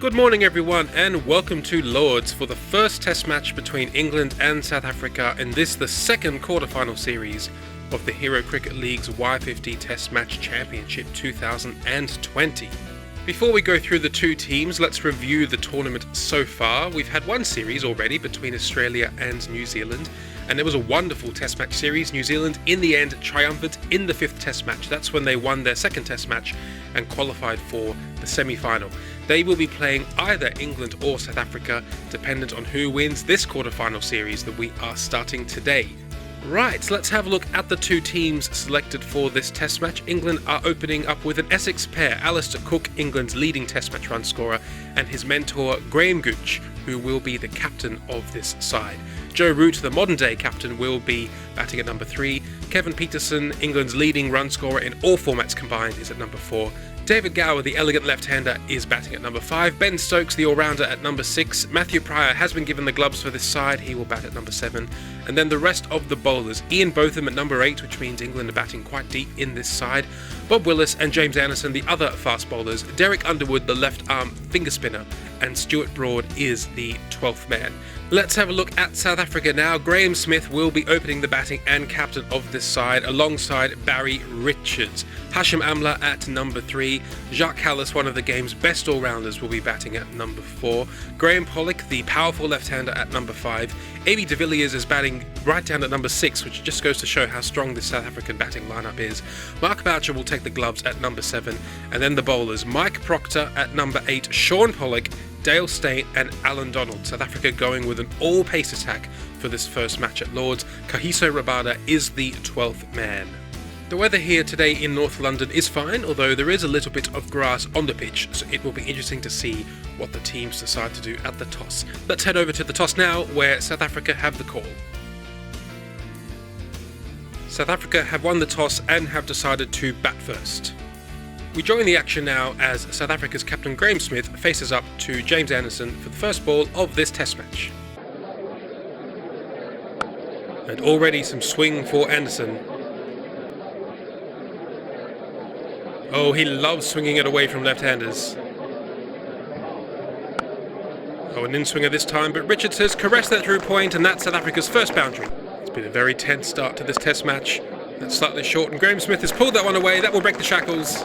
Good morning everyone and welcome to Lords for the first test match between England and South Africa in this the second quarterfinal series of the Hero Cricket League's Y50 Test Match Championship 2020. Before we go through the two teams, let's review the tournament so far. We've had one series already between Australia and New Zealand, and it was a wonderful test match series. New Zealand in the end triumphant in the fifth test match. That's when they won their second test match and qualified for the semi-final. They will be playing either England or South Africa, dependent on who wins this quarterfinal series that we are starting today. Right, let's have a look at the two teams selected for this test match. England are opening up with an Essex pair, Alistair Cook, England's leading test match run scorer, and his mentor Graeme Gooch, who will be the captain of this side. Joe Root, the modern day captain, will be batting at number 3. Kevin Pietersen, England's leading run scorer in all formats combined, is at number 4. David Gower, the elegant left-hander, is batting at number 5. Ben Stokes, the all-rounder, at number 6. Matthew Pryor has been given the gloves for this side. He will bat at number 7. And then the rest of the bowlers. Ian Botham at number 8, which means England are batting quite deep in this side. Bob Willis and James Anderson, the other fast bowlers. Derek Underwood, the left-arm finger spinner. And Stuart Broad is the 12th man. Let's have a look at South Africa now. Graeme Smith will be opening the batting and captain of this side alongside Barry Richards. Hashim Amla at number 3. Jacques Kallis, one of the game's best all-rounders, will be batting at number 4. Graeme Pollock, the powerful left-hander, at number 5. A.B. de Villiers is batting right down at number 6, which just goes to show how strong this South African batting lineup is. Mark Boucher will take the gloves at number 7. And then the bowlers, Mike Proctor at number 8, Sean Pollock, Dale Steyn and Alan Donald. South Africa going with an all-pace attack for this first match at Lords. Kagiso Rabada is the 12th man. The weather here today in North London is fine, although there is a little bit of grass on the pitch, so it will be interesting to see what the teams decide to do at the toss. Let's head over to the toss now, where South Africa have the call. South Africa have won the toss and have decided to bat first. We join the action now as South Africa's captain Graeme Smith faces up to James Anderson for the first ball of this test match. And already some swing for Anderson. Oh, he loves swinging it away from left-handers. Oh, an in-swinger this time, but Richards has caressed that through point, and that's South Africa's first boundary. It's been a very tense start to this test match. That's slightly short, and Graeme Smith has pulled that one away. That will break the shackles.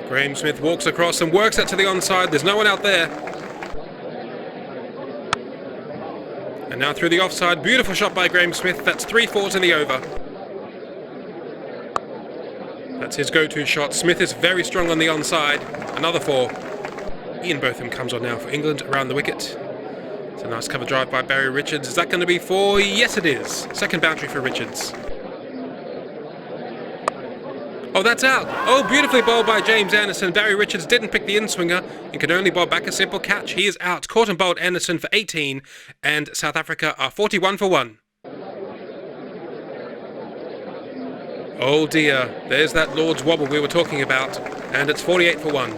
Graeme Smith walks across and works that to the onside. There's no one out there. And now through the offside. Beautiful shot by Graeme Smith. That's 3 fours in the over. That's his go-to shot. Smith is very strong on the onside. Another 4. Ian Botham comes on now for England around the wicket. It's a nice cover drive by Barry Richards. Is that going to be 4? Yes, it is. Second boundary for Richards. Oh, that's out. Oh, beautifully bowled by James Anderson. Barry Richards didn't pick the in-swinger and could only bowl back a simple catch. He is out. Caught and bowled Anderson for 18, and South Africa are 41 for 1. Oh dear, there's that Lord's wobble we were talking about, and it's 48 for 1.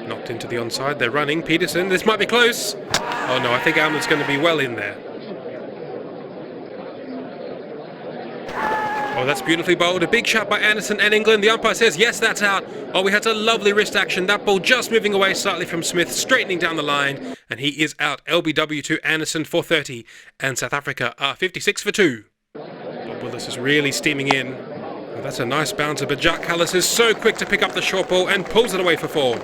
Knocked into the onside. They're running. Pietersen, this might be close. Oh no, I think Almond's going to be well in there. Oh, that's beautifully bowled. A big shot by Anderson and England. The umpire says, yes, that's out. Oh, we had a lovely wrist action. That ball just moving away slightly from Smith, straightening down the line. And he is out. LBW to Anderson for 30. And South Africa are 56 for 2. Bob Willis is really steaming in. Oh, that's a nice bouncer, but Jacques Kallis is so quick to pick up the short ball and pulls it away for 4.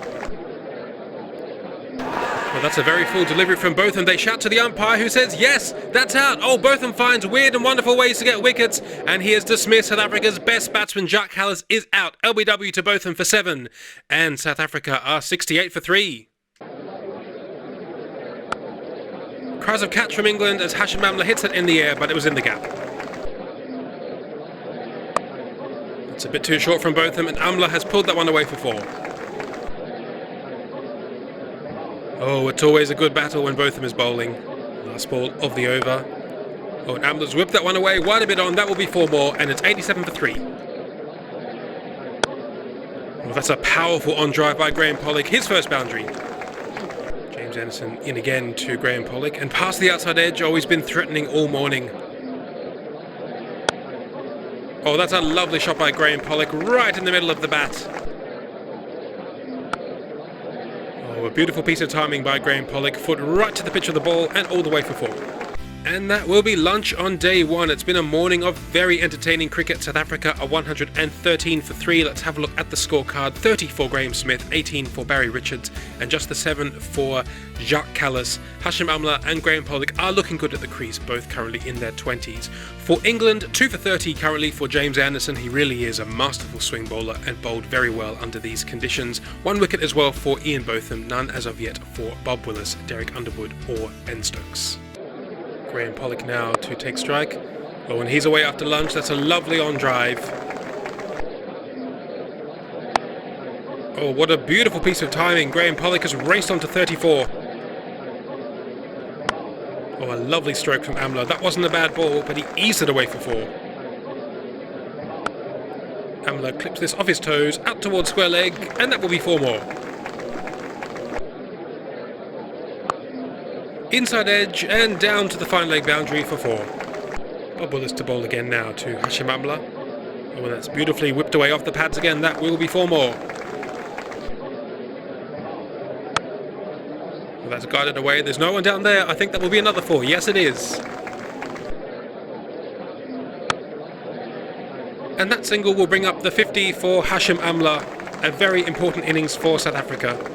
Well, that's a very full delivery from Botham. They shout to the umpire who says, yes, that's out. Oh, Botham finds weird and wonderful ways to get wickets. And he has dismissed South Africa's best batsman, Jacques Kallis, is out. LBW to Botham for 7. And South Africa are 68 for 3. Cries of catch from England as Hashim Amla hits it in the air, but it was in the gap. It's a bit too short from Botham, and Amla has pulled that one away for 4. Oh, it's always a good battle when Botham is bowling. Last ball of the over. Oh, and Amla's whipped that one away. Wide a bit on. That will be 4 more, and it's 87 for 3. Well, that's a powerful on-drive by Graeme Pollock. His first boundary. James Anderson in again to Graeme Pollock. And past the outside edge. Oh, he's been threatening all morning. Oh, that's a lovely shot by Graeme Pollock, right in the middle of the bat. Oh, a beautiful piece of timing by Graeme Pollock, foot right to the pitch of the ball and all the way for 4. And that will be lunch on day 1. It's been a morning of very entertaining cricket. South Africa are 113 for 3. Let's have a look at the scorecard. 30 for Graeme Smith, 18 for Barry Richards, and just the 7 for Jacques Kallis. Hashim Amla and Graeme Pollock are looking good at the crease, both currently in their 20s. For England, 2 for 30 currently for James Anderson. He really is a masterful swing bowler and bowled very well under these conditions. 1 wicket as well for Ian Botham, none as of yet for Bob Willis, Derek Underwood or Ben Stokes. Graeme Pollock now to take strike. Oh, and he's away after lunch. That's a lovely on drive. Oh, what a beautiful piece of timing. Graeme Pollock has raced on to 34. Oh, a lovely stroke from Amla. That wasn't a bad ball, but he eased it away for 4. Amla clips this off his toes, out towards square leg, and that will be 4 more. Inside edge and down to the fine leg boundary for 4. Bob Willis to bowl again now to Hashim Amla. Oh, and that's beautifully whipped away off the pads again. That will be 4 more. Well, that's guided away. There's no one down there. I think that will be another 4. Yes, it is. And that single will bring up the 50 for Hashim Amla. A very important innings for South Africa.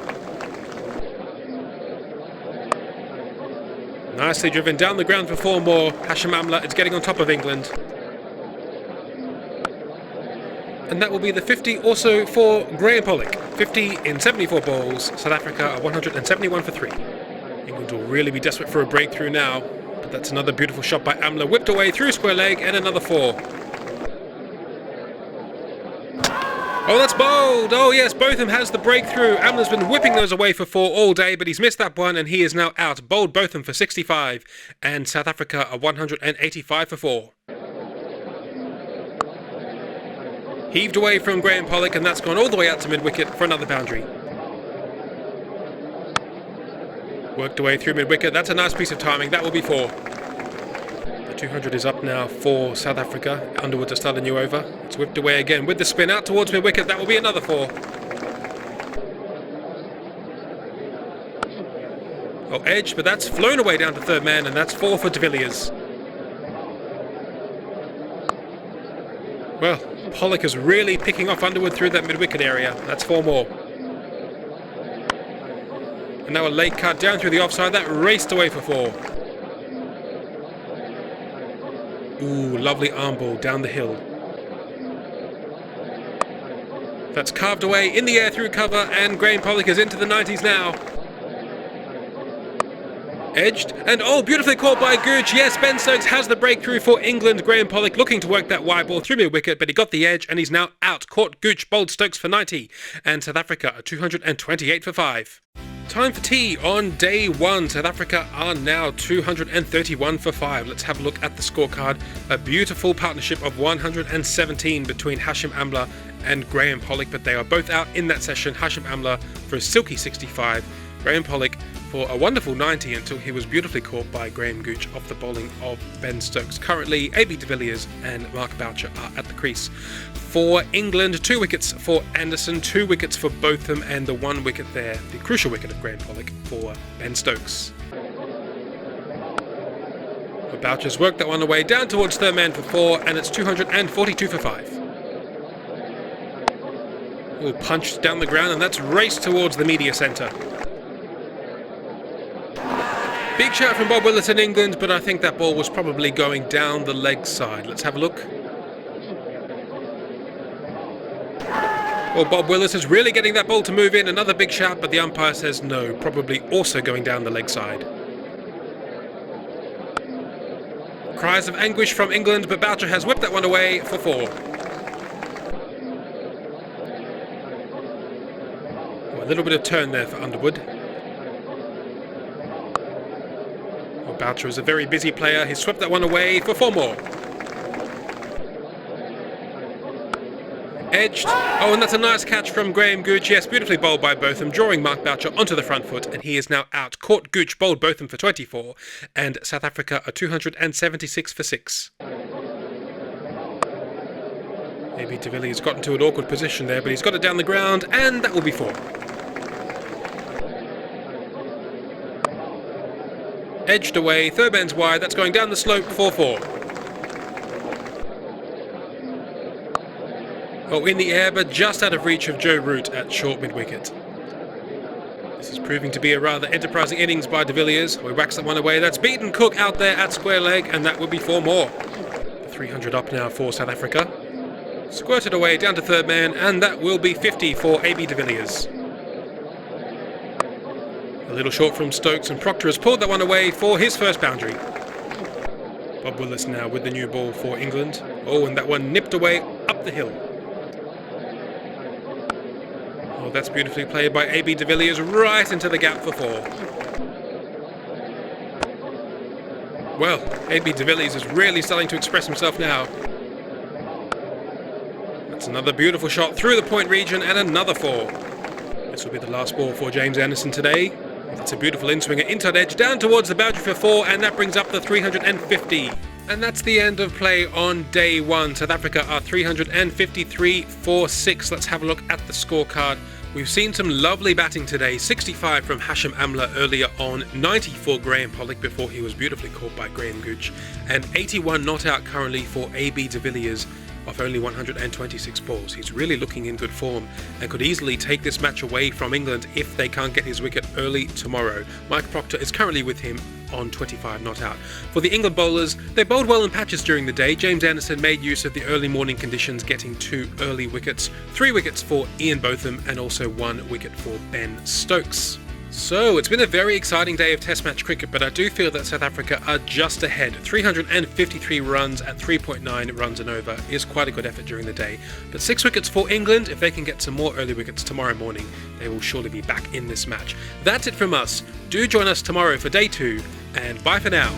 Nicely driven down the ground for 4 more. Hashim Amla is getting on top of England. And that will be the 50 also for Graeme Pollock. 50 in 74 balls. South Africa are 171 for 3. England will really be desperate for a breakthrough now. But that's another beautiful shot by Amla. Whipped away through square leg and another 4. Oh, that's bowled! Oh yes, Botham has the breakthrough. Amla's been whipping those away for 4 all day, but he's missed that one and he is now out. Bowled Botham for 65, and South Africa are 185 for 4. Heaved away from Graeme Pollock, and that's gone all the way out to mid-wicket for another boundary. Worked away through mid-wicket. That's a nice piece of timing. That will be 4. 200 is up now for South Africa. Underwood to start a new over. It's whipped away again with the spin out towards mid-wicket. That will be another 4. Oh, edge, but that's flown away down to third man, and that's 4 for de Villiers. Well, Pollock is really picking off Underwood through that mid-wicket area. That's 4 more. And now a late cut down through the offside. That raced away for 4. Ooh, lovely arm ball down the hill. That's carved away in the air through cover, and Graeme Pollock is into the 90s now. Edged, and oh, beautifully caught by Gooch. Yes, Ben Stokes has the breakthrough for England. Graeme Pollock looking to work that wide ball through mid-wicket, but he got the edge and he's now out. Caught Gooch, bowled Stokes for 90, and South Africa are 228 for 5. Time for tea on day 1. South Africa are now 231 for 5. Let's have a look at the scorecard. A beautiful partnership of 117 between Hashim Amla and Graeme Pollock, but they are both out in that session. Hashim Amla for a silky 65, Graeme Pollock for a wonderful 90 until he was beautifully caught by Graham Gooch off the bowling of Ben Stokes. Currently, A.B. de Villiers and Mark Boucher are at the crease. For England, 2 wickets for Anderson, 2 wickets for Botham, and the 1 wicket there, the crucial wicket of Graeme Pollock for Ben Stokes. Boucher's worked that one away down towards third man for 4, and it's 242 for 5. All punched down the ground, and that's raced towards the media centre. Big shout from Bob Willis in England, but I think that ball was probably going down the leg side. Let's have a look. Well, Bob Willis is really getting that ball to move in. Another big shout, but the umpire says no, probably also going down the leg side. Cries of anguish from England, but Boucher has whipped that one away for 4. Oh, a little bit of turn there for Underwood. Well, Boucher is a very busy player. He's swept that one away for 4 more. Edged. Oh, and that's a nice catch from Graham Gooch. Yes, beautifully bowled by Botham, drawing Mark Boucher onto the front foot, and he is now out. Caught Gooch, bowled Botham for 24, and South Africa are 276 for 6. AB de Villiers got into an awkward position there, but he's got it down the ground, and that will be 4. Edged away, third man's wide, that's going down the slope, 4-4. Oh, in the air, but just out of reach of Joe Root at short mid-wicket. This is proving to be a rather enterprising innings by de Villiers. We whacks that one away, that's beaten Cook out there at square leg, and that would be 4 more. 300 up now for South Africa. Squirted away down to third man, and that will be 50 for AB de Villiers. A little short from Stokes, and Proctor has pulled that one away for his first boundary. Bob Willis now with the new ball for England. Oh, and that one nipped away up the hill. Oh, that's beautifully played by AB de Villiers right into the gap for 4. Well, AB de Villiers is really starting to express himself now. That's another beautiful shot through the point region and another 4. This will be the last ball for James Anderson today. It's a beautiful in-swinger, inside edge, down towards the boundary for 4, and that brings up the 350. And that's the end of play on day 1. South Africa are 353 for 6. Let's have a look at the scorecard. We've seen some lovely batting today. 65 from Hashim Amla earlier on, 90 for Graeme Pollock before he was beautifully caught by Graeme Gooch, and 81 not out currently for AB de Villiers off only 126 balls. He's really looking in good form and could easily take this match away from England if they can't get his wicket early tomorrow. Mike Proctor is currently with him on 25 not out. For the England bowlers, they bowled well in patches during the day. James Anderson made use of the early morning conditions, getting 2 early wickets, 3 wickets for Ian Botham, and also 1 wicket for Ben Stokes. So, it's been a very exciting day of Test match cricket, but I do feel that South Africa are just ahead. 353 runs at 3.9 runs and over is quite a good effort during the day. But 6 wickets for England. If they can get some more early wickets tomorrow morning, they will surely be back in this match. That's it from us. Do join us tomorrow for day 2, and bye for now.